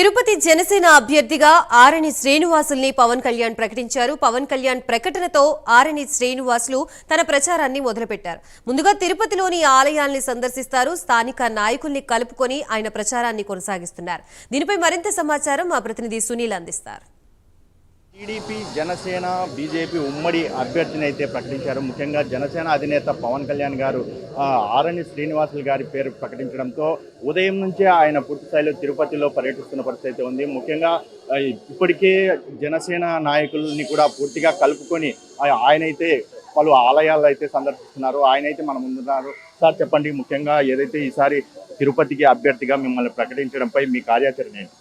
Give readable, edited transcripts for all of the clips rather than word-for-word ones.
తిరుపతి జనసేన అభ్యర్థిగా ఆరణి శ్రీనివాసుల్ని పవన్ కళ్యాణ్ ప్రకటించారు. పవన్ కళ్యాణ్ ప్రకటనతో ఆరణి శ్రీనివాసులు తన ప్రచారాన్ని మొదలుపెట్టారు. ముందుగా తిరుపతిలోని ఆలయాల్ని సందర్శిస్తారు. స్థానిక నాయకుల్ని కలుపుకొని ఆయన ప్రచారాన్ని కొనసాగిస్తున్నారు. దీనిపై మరింత సమాచారం మా ప్రతినిధి సునీల్ అందిస్తారు. టీడీపీ జనసేన బీజేపీ ఉమ్మడి అభ్యర్థిని అయితే ప్రకటించారు. ముఖ్యంగా జనసేన అధినేత పవన్ కళ్యాణ్ గారు ఆరణి శ్రీనివాసులు గారి పేరు ప్రకటించడంతో ఉదయం నుంచే ఆయన పూర్తి స్థాయిలో తిరుపతిలో పర్యటిస్తున్న పరిస్థితి ఉంది. ముఖ్యంగా ఇప్పటికే జనసేన నాయకుల్ని కూడా పూర్తిగా కలుపుకొని ఆయనైతే పలు ఆలయాల్లో అయితే సందర్శిస్తున్నారు. ఆయనైతే మన ముందున్నారు. సార్ చెప్పండి, ముఖ్యంగా ఏదైతే ఈసారి తిరుపతికి అభ్యర్థిగా మిమ్మల్ని ప్రకటించడంపై మీ కార్యాచరణ ఏంటి?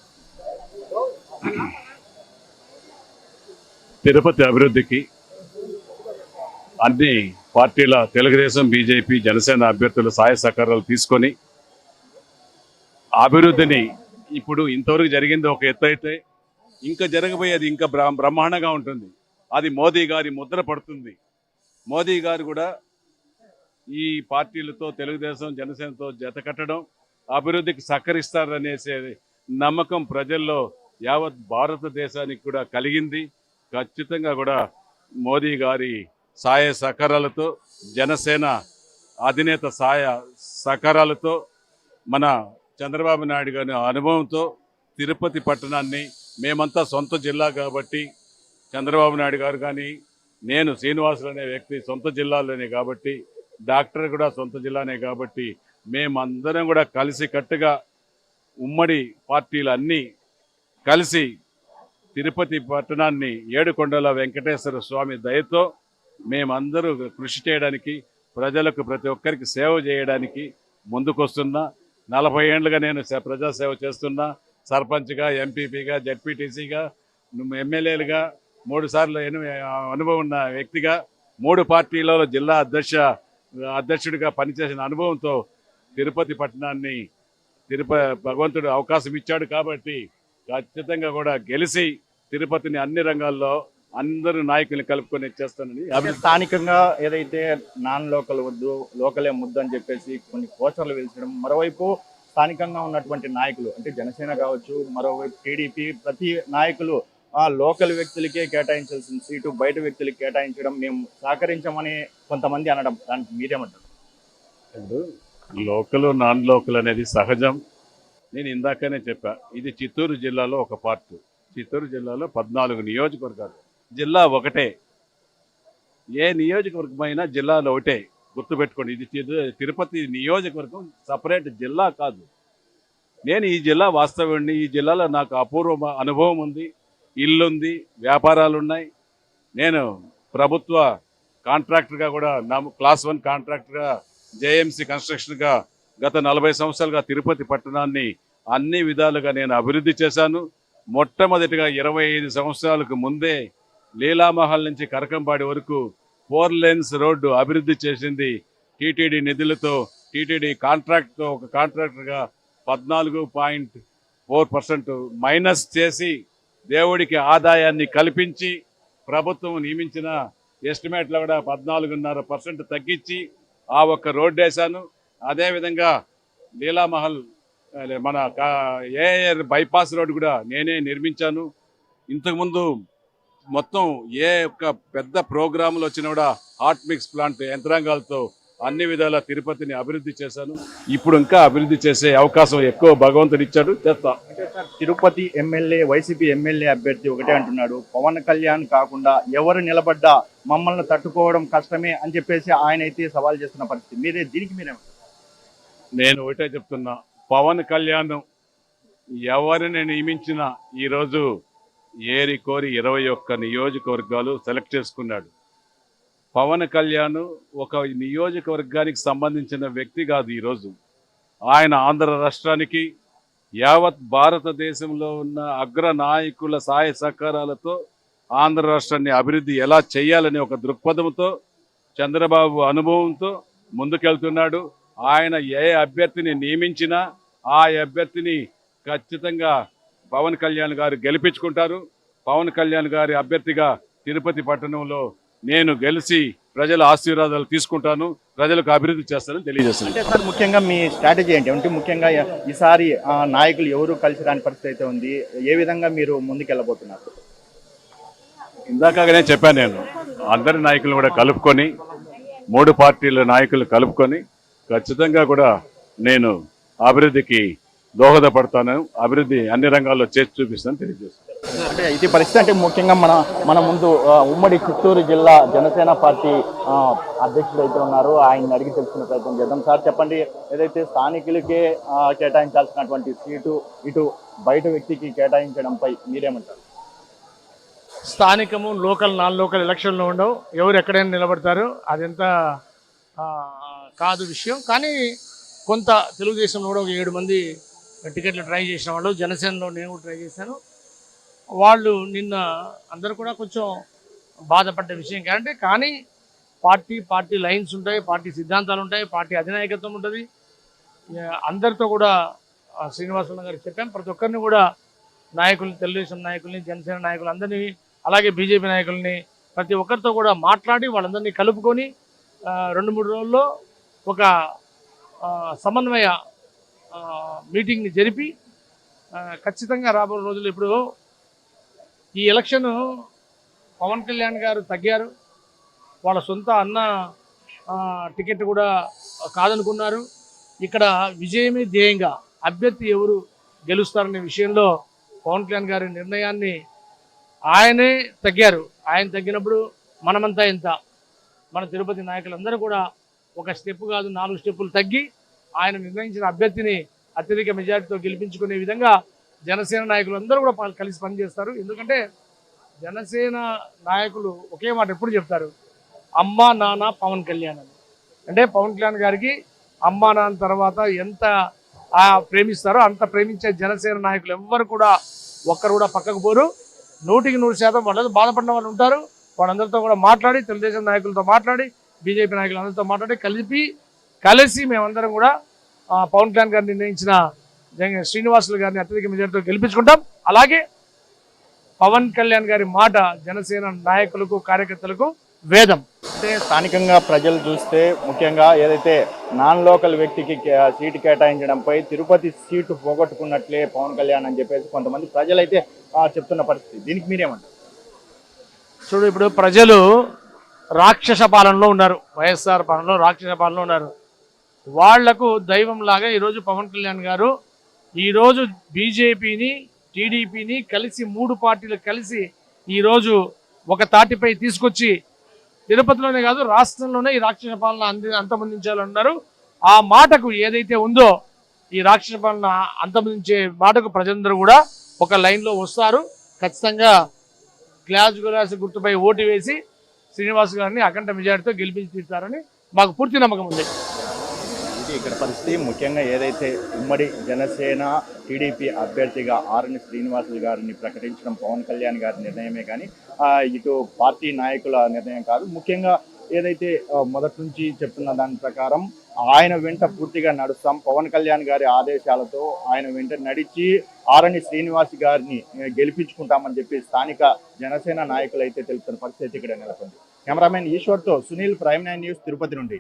తిరుపతి అభివృద్ధికి అన్ని పార్టీల తెలుగుదేశం, బీజేపీ, జనసేన అభ్యర్థుల సహాయ సహకారాలు తీసుకొని అభివృద్ధిని ఇప్పుడు ఇంతవరకు జరిగింది ఒక ఎత్తు అయితే ఇంకా జరగబోయేది ఇంకా బ్రహ్మాండంగా ఉంటుంది. అది మోదీ గారి ముద్ర పడుతుంది. మోదీ గారు కూడా ఈ పార్టీలతో తెలుగుదేశం, జనసేనతో జత కట్టడం, అభివృద్ధికి సహకరిస్తారనేసే నమ్మకం ప్రజల్లో యావత్ భారతదేశానికి కూడా కలిగింది. ఖచ్చితంగా కూడా మోదీ గారి సహాయ సహకారాలతో, జనసేన అధినేత సహాయ సహకారాలతో, మన చంద్రబాబు నాయుడు గారి అనుభవంతో తిరుపతి పట్టణాన్ని మేమంతా సొంత జిల్లా కాబట్టి, చంద్రబాబు నాయుడు గారు కానీ నేను శ్రీనివాసులు అనే వ్యక్తి సొంత జిల్లాలోనే కాబట్టి, డాక్టర్ కూడా సొంత జిల్లానే కాబట్టి మేమందరం కూడా కలిసి కట్టుగా ఉమ్మడి పార్టీలు అన్నీ కలిసి తిరుపతి పట్టణాన్ని ఏడుకొండల వెంకటేశ్వర స్వామి దయతో మేమందరూ కృషి చేయడానికి, ప్రజలకు ప్రతి ఒక్కరికి సేవ చేయడానికి ముందుకొస్తున్నా. 40 ఏళ్ళుగా నేను ప్రజాసేవ చేస్తున్నా. సర్పంచ్గా, ఎంపీపీగా, జడ్పీటీసీగా, ఎమ్మెల్యేలుగా 3 సార్లు అనుభవం ఉన్న వ్యక్తిగా, 3 పార్టీలలో జిల్లా అధ్యక్షుడిగా పనిచేసిన అనుభవంతో తిరుపతి పట్టణాన్ని భగవంతుడు అవకాశం ఇచ్చాడు కాబట్టి ఖచ్చితంగా కూడా గెలిచి తిరుపతిని అన్ని రంగాల్లో అందరూ నాయకుల్ని కలుపుకొని చేస్తానని. స్థానికంగా ఏదైతే నాన్ లోకల్ వద్దు, లోకలే ముద్దు అని చెప్పేసి కొన్ని పోస్టర్లు వెలిచడం, మరోవైపు స్థానికంగా ఉన్నటువంటి నాయకులు అంటే జనసేన కావచ్చు, మరోవైపు టీడీపీ, ప్రతి నాయకులు లోకల్ వ్యక్తులకే కేటాయించాల్సిన సీటు బయట వ్యక్తులకి కేటాయించడం మేము సహకరించమని కొంతమంది అనడం, దానికి మీరేమంటారు? లోకల్, నాన్ లోకల్ అనేది సహజం. నేను ఇందాకనే చెప్పా, ఇది చిత్తూరు జిల్లాలో ఒక పార్ట్. చిత్తూరు జిల్లాలో 14 నియోజకవర్గాలు, జిల్లా ఒకటే. ఏ నియోజకవర్గం అయినా జిల్లాలో ఒకటే, గుర్తుపెట్టుకోండి. ఇది తిరుపతి నియోజకవర్గం సపరేట్ జిల్లా కాదు. నేను ఈ జిల్లా వాస్తవ్యుడిని. ఈ జిల్లాలో నాకు అపూర్వ అనుభవం ఉంది, ఇల్లుంది, వ్యాపారాలు ఉన్నాయి. నేను ప్రభుత్వ కాంట్రాక్టర్గా కూడా క్లాస్ 1 కాంట్రాక్టర్గా జేఎంసీ కన్స్ట్రక్షన్గా గత 40 సంవత్సరాలుగా తిరుపతి పట్టణాన్ని అన్ని విధాలుగా నేను అభివృద్ధి చేశాను. మొట్టమొదటిగా 25 సంవత్సరాలకు ముందే లీలామహల్ నుంచి కరకంపాడి వరకు 4 లేన్స్ రోడ్డు అభివృద్ధి చేసింది టీటీడీ నిధులతో. టీటీడీ కాంట్రాక్ట్తో ఒక కాంట్రాక్టర్గా 14.4% మైనస్ చేసి దేవుడికి ఆదాయాన్ని కల్పించి ప్రభుత్వం నియమించిన ఎస్టిమేట్లో కూడా 14.5% తగ్గించి ఆ ఒక్క రోడ్డు వేశాను. అదేవిధంగా లీలామహల్ మన ఏఆర్ బైపాస్ రోడ్డు కూడా నేనే నిర్మించాను. ఇంతకుముందు మొత్తం ఏ ఒక్క పెద్ద ప్రోగ్రాంలు వచ్చినా కూడా హాట్ మిక్స్ ప్లాంట్ యంత్రాంగాలతో అన్ని విధాల తిరుపతిని అభివృద్ధి చేశాను. ఇప్పుడు ఇంకా అభివృద్ధి చేసే అవకాశం ఎక్కువ భగవంతుడు ఇచ్చాడు, చేస్తా. తిరుపతి ఎమ్మెల్యే, వైసీపీ ఎమ్మెల్యే అభ్యర్థి ఒకటే అంటున్నాడు, పవన్ కళ్యాణ్ కాకుండా ఎవరు నిలబడ్డా మమ్మల్ని తట్టుకోవడం కష్టమే అని చెప్పేసి ఆయన అయితే సవాల్ చేస్తున్న పరిస్థితి. దీనికి మీరేమంటారు? నేను ఒకటే చెప్తున్నా, పవన్ కళ్యాణ్ ఎవరిని నియమించినా ఈరోజు ఏరి కోరి 21 నియోజకవర్గాలు సెలెక్ట్ చేసుకున్నాడు. పవన్ కళ్యాణ్ ఒక నియోజకవర్గానికి సంబంధించిన వ్యక్తి కాదు. ఈరోజు ఆయన ఆంధ్ర రాష్ట్రానికి, యావత్ భారతదేశంలో ఉన్న అగ్ర నాయకుల సహాయ సహకారాలతో ఆంధ్ర రాష్ట్రాన్ని అభివృద్ధి ఎలా చేయాలనే ఒక దృక్పథంతో, చంద్రబాబు అనుభవంతో ముందుకెళ్తున్నాడు. ఆయన ఏ అభ్యర్థిని నియమించినా ఆ అభ్యర్థిని ఖచ్చితంగా పవన్ కళ్యాణ్ గారు గెలిపించుకుంటారు. పవన్ కళ్యాణ్ గారి అభ్యర్థిగా తిరుపతి పట్టణంలో నేను గెలిచి ప్రజల ఆశీర్వాదాలు తీసుకుంటాను, ప్రజలకు అభివృద్ధి చేస్తానని తెలియజేస్తున్నాను. అంటే సార్ ముఖ్యంగా మీ స్ట్రాటజీ ఏంటి అంటే ముఖ్యంగా ఈసారి నాయకులు ఎవరు కలిసి రాని పరిస్థితి అయితే ఉంది, ఏ విధంగా మీరు ముందుకెళ్ళబోతున్నారు? ఇందాకనే చెప్పాను, నేను అందరి నాయకులను కూడా కలుపుకొని 3 పార్టీల నాయకులు కలుపుకొని ఖచ్చితంగా కూడా నేను అభివృద్ధికి దోహదపడతాను, అభివృద్ధి అన్ని రంగాల్లో చేసి చూపిస్తానని తెలియజేస్తాను. అంటే ఇది పరిస్థితి అంటే ముఖ్యంగా మన ముందు ఉమ్మడి చిత్తూరు జిల్లా జనసేన పార్టీ అధ్యక్షుడు అయితే ఉన్నారు, ఆయన అడిగి తెలుసుకునే ప్రయత్నం చేద్దాం. సార్ చెప్పండి, ఏదైతే స్థానికులకే కేటాయించాల్సినటువంటి సీటు ఇటు బయట వ్యక్తికి కేటాయించడంపై మీరేమంటారు? స్థానికము లోకల్ నాన్ లోకల్ ఎలక్షన్లు ఉండవు, ఎవరు ఎక్కడైనా నిలబడతారు, అదంతా కాదు విషయం. కానీ కొంత తెలుగుదేశంలో కూడా ఒక 7 మంది టికెట్లు ట్రై చేసిన వాళ్ళు, జనసేనలో నేను కూడా ట్రై చేశాను. వాళ్ళు నిన్న అందరూ కూడా కొంచెం బాధపడ్డ విషయం కంటే, కానీ పార్టీ లైన్స్ ఉంటాయి, పార్టీ సిద్ధాంతాలు ఉంటాయి, పార్టీ అధినాయకత్వం ఉంటుంది. అందరితో కూడా శ్రీనివాసరావు గారికి చెప్పాను, ప్రతి ఒక్కరిని కూడా నాయకుల్ని, తెలుగుదేశం నాయకుల్ని, జనసేన నాయకులు అందరినీ, అలాగే బీజేపీ నాయకుల్ని ప్రతి ఒక్కరితో కూడా మాట్లాడి వాళ్ళందరినీ కలుపుకొని 2-3 రోజుల్లో ఒక సమన్వయ మీటింగ్ని జరిపి ఖచ్చితంగా రాబోయే రోజులు, ఇప్పుడు ఈ ఎలక్షన్ పవన్ కళ్యాణ్ గారు తగ్గారు, వాళ్ళ సొంత అన్న టికెట్ కూడా కాదనుకున్నారు. ఇక్కడ విజయమే ధ్యేయంగా అభ్యర్థి ఎవరు గెలుస్తారనే విషయంలో పవన్ కళ్యాణ్ గారి నిర్ణయాన్ని, ఆయనే తగ్గారు, ఆయన తగ్గినప్పుడు మనమంతా ఎంత, మన తిరుపతి నాయకులందరూ కూడా ఒక స్టెప్ కాదు 4 స్టెప్పులు తగ్గి ఆయన నిర్ణయించిన అభ్యర్థిని అత్యధిక మెజార్టీతో గెలిపించుకునే విధంగా జనసేన నాయకులు అందరూ కూడా కలిసి పనిచేస్తారు. ఎందుకంటే జనసేన నాయకులు ఒకే మాట ఎప్పుడు చెప్తారు, అమ్మా నాన్న పవన్ కళ్యాణ్ అని. అంటే పవన్ కళ్యాణ్ గారికి అమ్మా నాన్న తర్వాత ఎంత ప్రేమిస్తారో అంత ప్రేమించే జనసేన నాయకులు ఎవ్వరు కూడా ఒక్కరు కూడా పక్కకు పోరు. 100% వాళ్ళతో బాధపడిన వాళ్ళు ఉంటారు. వాళ్ళందరితో కూడా మాట్లాడి, తెలుగుదేశం నాయకులతో మాట్లాడి, బీజేపీ నాయకులందరితో మాట్లాడి కలిసి మేమందరం కూడా పవన్ కళ్యాణ్ గారు నిర్ణయించిన శ్రీనివాసులు గారిని అత్యధిక మెజార్టీతో గెలిపించుకుంటాం. అలాగే పవన్ కళ్యాణ్ గారి మాట జనసేన నాయకులకు, కార్యకర్తలకు వేదం. అంటే స్థానికంగా ప్రజలు చూస్తే ముఖ్యంగా ఏదైతే నాన్ లోకల్ వ్యక్తికి సీటు కేటాయించడంపై తిరుపతి సీటు పోగొట్టుకున్నట్లే పవన్ కళ్యాణ్ అని చెప్పేసి కొంతమంది ప్రజలైతే చెప్తున్న పరిస్థితి, దీనికి మీరేమంటారు? చూడు, ఇప్పుడు ప్రజలు రాక్షస పాలనలో ఉన్నారు, వైఎస్ఆర్ పాలనలో రాక్షస పాలనలో ఉన్నారు. వాళ్లకు దైవం లాగా ఈరోజు పవన్ కళ్యాణ్ గారు ఈరోజు బీజేపీని, టీడీపీని కలిసి 3 పార్టీలు కలిసి ఈరోజు ఒక తాటిపై తీసుకొచ్చి తిరుపతిలోనే కాదు రాష్ట్రంలోనే ఈ రాక్షస పాలన అంతమొందించాలన్నారు. ఆ మాటకు ఏదైతే ఉందో ఈ రాక్షస పాలన అంతమొందించే మాటకు ప్రజలందరూ కూడా ఒక లైన్లో వస్తారు. ఖచ్చితంగా గ్లాస్ గుర్తుపై ఓటు వేసి శ్రీనివాస్ గారిని అఖండ మెజార్టీతో గెలిపించి తీస్తారని మాకు పూర్తి నమ్మకం ఉంది. ఇది ఇక్కడ పరిస్థితి. ముఖ్యంగా ఏదైతే ఉమ్మడి జనసేన టీడీపీ అభ్యర్థిగా ఆరణి శ్రీనివాసులు గారిని ప్రకటించడం పవన్ కళ్యాణ్ గారి నిర్ణయమే కానీ ఇటు పార్టీ నాయకుల నిర్ణయం కాదు. ముఖ్యంగా ఏదైతే మొదటి నుంచి చెప్తున్న దాని ప్రకారం ఆయన వెంట పూర్తిగా నడుస్తాం, పవన్ కళ్యాణ్ గారి ఆదేశాలతో ఆయన వెంట నడిచి ఆరణి శ్రీనివాస్ గారిని గెలిపించుకుంటామని చెప్పి స్థానిక జనసేన నాయకులు అయితే తెలుపుతున్న పరిస్థితి ఇక్కడ నెలకొంది. కెమెరామెన్ ఈశ్వర్తో సునీల్, ప్రైమ్ 9 న్యూస్, తిరుపతి నుండి.